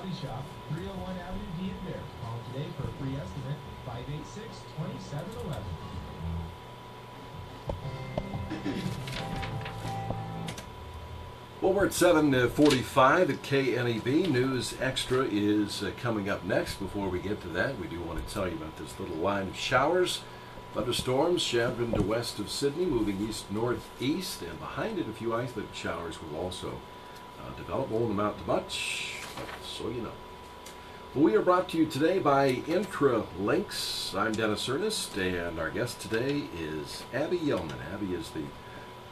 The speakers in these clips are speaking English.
Body Shop, 301 Avenue D in Bear. Call today for a free estimate, 586-2711. Well, we're at 7:45 at KNEB. News Extra is coming up next. Before we get to that, we do want to tell you about this little line of showers. Thunderstorms shaving to west of Sydney, moving east-northeast, and behind it a few isolated showers will also develop. Won't amount to much, but so you know. Well, we are brought to you today by Intralinks. I'm Dennis Ernest, and our guest today is Abby Yellman. Abby is the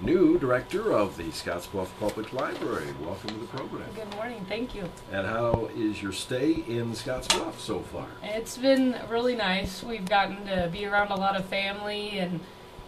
new director of the Scottsbluff Public Library. Welcome to the program. Good morning, thank you. And how is your stay in Scottsbluff so far? It's been really nice. We've gotten to be around a lot of family and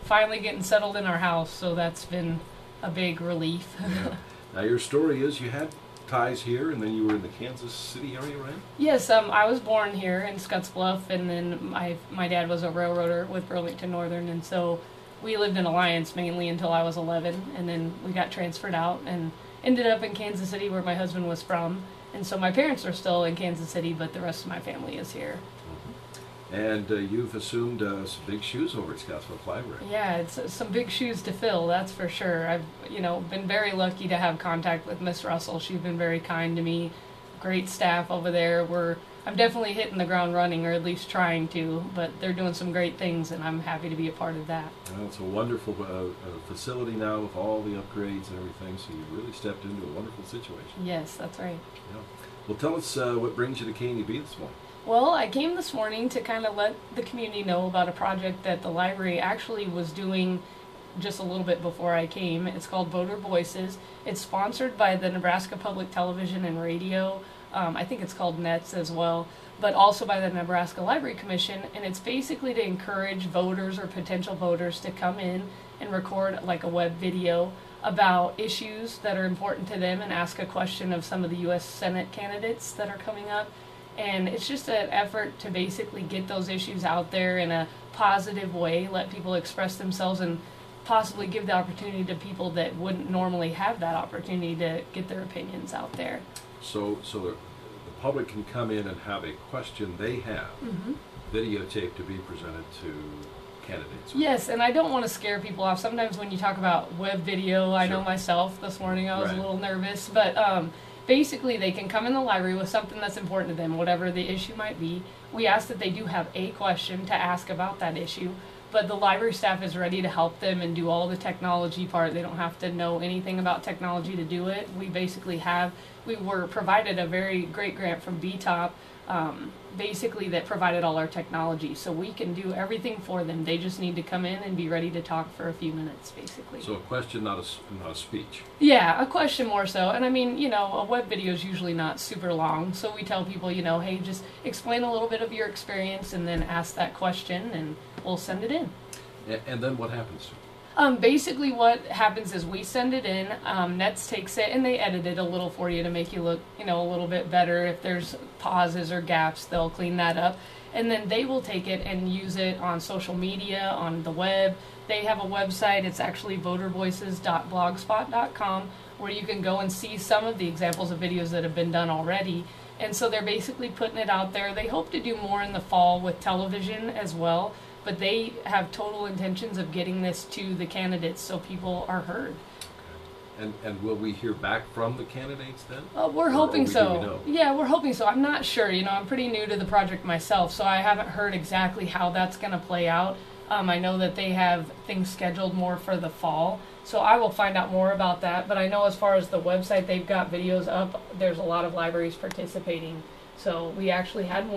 finally getting settled in our house, so that's been a big relief. Yeah. Now your story is you had ties here and then you were in the Kansas City area, right? Yes, I was born here in Scottsbluff, and then my dad was a railroader with Burlington Northern, and so we lived in Alliance mainly until I was 11, and then we got transferred out and ended up in Kansas City where my husband was from. And so my parents are still in Kansas City, but the rest of my family is here. Mm-hmm. And you've assumed some big shoes over at Scottsbluff Library. Yeah, it's some big shoes to fill, that's for sure. I've been very lucky to have contact with Miss Russell. She's been very kind to me. Great staff over there. I'm definitely hitting the ground running, or at least trying to, but they're doing some great things, and I'm happy to be a part of that. Well, it's a wonderful facility now with all the upgrades and everything, so you've really stepped into a wonderful situation. Yes, that's right. Yeah. Well, tell us what brings you to KNEB this morning. Well, I came this morning to kind of let the community know about a project that the library actually was doing just a little bit before I came. It's called Voter Voices. It's sponsored by the Nebraska Public Television and Radio. I think it's called NETS as well, but also by the Nebraska Library Commission, and it's basically to encourage voters or potential voters to come in and record like a web video about issues that are important to them and ask a question of some of the U.S. Senate candidates that are coming up. And it's just an effort to basically get those issues out there in a positive way, let people express themselves, and possibly give the opportunity to people that wouldn't normally have that opportunity to get their opinions out there. So the public can come in and have a question they have, videotaped to be presented to candidates. Yes, and I don't want to scare people off. Sometimes when you talk about web video, I know myself this morning I was a little nervous, but basically they can come in the library with something that's important to them, whatever the issue might be. We ask that they do have a question to ask about that issue, but the library staff is ready to help them and do all the technology part. They don't have to know anything about technology to do it. We were provided a very great grant from BTOP, basically that provided all our technology. So we can do everything for them. They just need to come in and be ready to talk for a few minutes, basically. So a question, not a speech. Yeah, a question more so. And I mean, a web video is usually not super long. So we tell people, hey, just explain a little bit of your experience and then ask that question and we'll send it in. And then what happens? Basically what happens is we send it in, NETS takes it and they edit it a little for you to make you look, a little bit better. If there's pauses or gaps, they'll clean that up. And then they will take it and use it on social media, on the web. They have a website, it's actually votervoices.blogspot.com, where you can go and see some of the examples of videos that have been done already. And so they're basically putting it out there. They hope to do more in the fall with television as well, but they have total intentions of getting this to the candidates so people are heard. And will we hear back from the candidates then? We're hoping so. Do we know? Yeah, we're hoping so. I'm not sure. I'm pretty new to the project myself, so I haven't heard exactly how that's going to play out. I know that they have things scheduled more for the fall, so I will find out more about that. But I know as far as the website, they've got videos up. There's a lot of libraries participating. So we actually had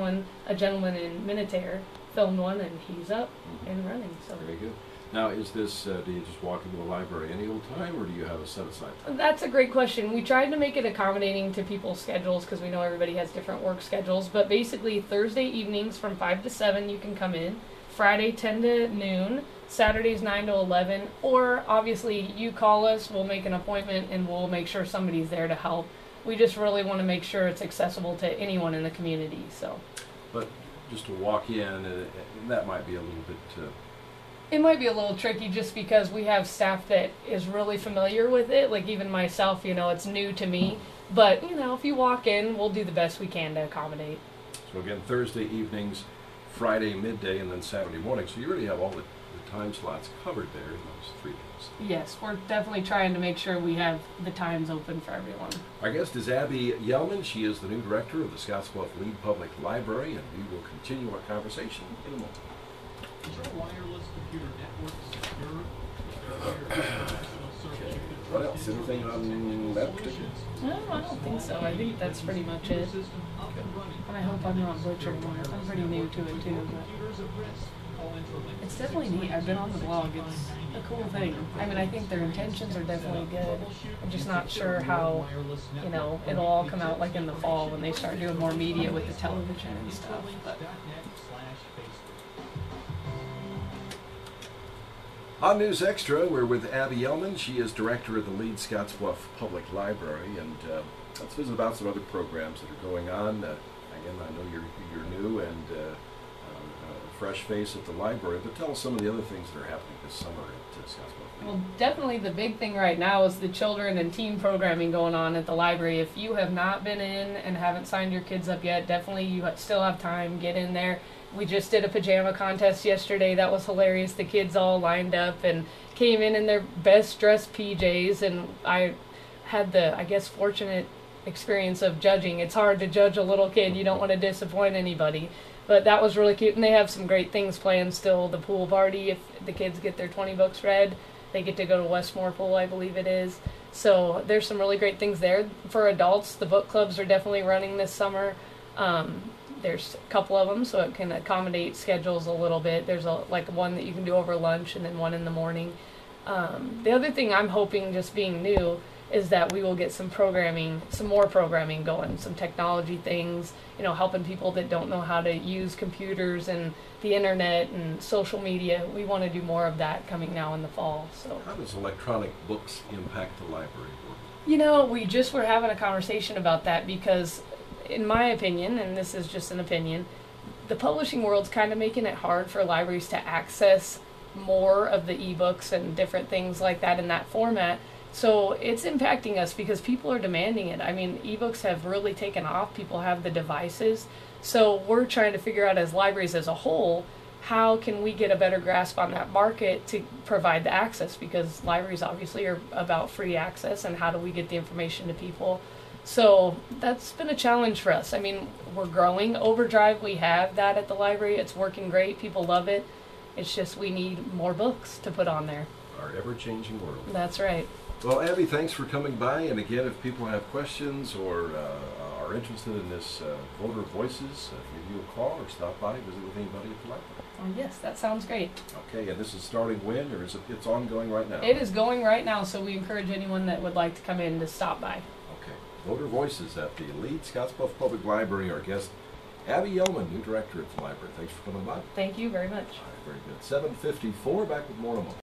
a gentleman in Minutair filmed one, and he's up and running. So very good. Now, is this, do you just walk into a library any old time, or do you have a set-aside time? That's a great question. We tried to make it accommodating to people's schedules because we know everybody has different work schedules, but basically Thursday evenings from 5 to 7 you can come in, Friday 10 to noon, Saturdays 9 to 11, or obviously you call us, we'll make an appointment, and we'll make sure somebody's there to help. We just really want to make sure it's accessible to anyone in the community. So. But just to walk in, that might be a little bit... It might be a little tricky just because we have staff that is really familiar with it. Like even myself, it's new to me. But, you know, if you walk in, we'll do the best we can to accommodate. So again, Thursday evenings, Friday midday, and then Saturday morning. So you really have all the time slots covered there in those 3 days. Yes, we're definitely trying to make sure we have the times open for everyone. Our guest is Abby Yellman. She is the new director of the Scottsbluff Lied Public Library, and we will continue our conversation in a moment. Is your wireless computer network secure? What else? Anything on that particular? No, I don't think so. I think that's pretty much it. And I hope I'm not butchering it. I'm pretty new to it too, but it's definitely neat. I've been on the blog. It's a cool thing. I mean, I think their intentions are definitely good. I'm just not sure how, you know, it'll all come out like in the fall when they start doing more media with the television and stuff. But On News Extra, we're with Abby Yellman. She is director of the Lied Scottsbluff Public Library, and let's visit about some other programs that are going on. Again, I know you're new and a fresh face at the library, but tell us some of the other things that are happening this summer at Scottsbluff. well, definitely the big thing right now is the children and teen programming going on at the library. If you have not been in and haven't signed your kids up yet, definitely you still have time. Get in there. We just did a pajama contest yesterday. That was hilarious. The kids all lined up and came in their best dressed PJs, and I had the, I guess, fortunate experience of judging. It's hard to judge a little kid. You don't want to disappoint anybody. But that was really cute, and they have some great things planned still. The pool party, if the kids get their 20 books read, they get to go to Westmore Pool, I believe it is. So there's some really great things there. For adults, the book clubs are definitely running this summer. There's a couple of them, so it can accommodate schedules a little bit. There's like one that you can do over lunch and then one in the morning. The other thing I'm hoping, just being new, is that we will get some more programming going, some technology things, you know, helping people that don't know how to use computers and the internet and social media. We want to do more of that coming now in the fall. So How does electronic books impact the library? you know, we just were having a conversation about that because, in my opinion, and this is just an opinion, the publishing world's kind of making it hard for libraries to access more of the ebooks and different things like that in that format. So it's impacting us because people are demanding it. I mean, ebooks have really taken off. People have the devices. So we're trying to figure out, as libraries as a whole, how can we get a better grasp on that market to provide the access, because libraries obviously are about free access, and how do we get the information to people. So that's been a challenge for us. I mean, we're growing. Overdrive, we have that at the library. It's working great. People love it. It's just we need more books to put on there. Our ever-changing world. That's right. Well, Abby, thanks for coming by. And again, if people have questions or are interested in this Voter Voices, give you a call or stop by, visit with anybody at the library. Oh, yes, that sounds great. Okay, and this is starting when, or is it's ongoing right now? It is going right now, so we encourage anyone that would like to come in to stop by. Okay. Voter Voices at the Lied Scottsbluff Public Library. Our guest, Abby Yellman, new director at the library. Thanks for coming by. Thank you very much. All right, very good. 7:54, back with more in a moment.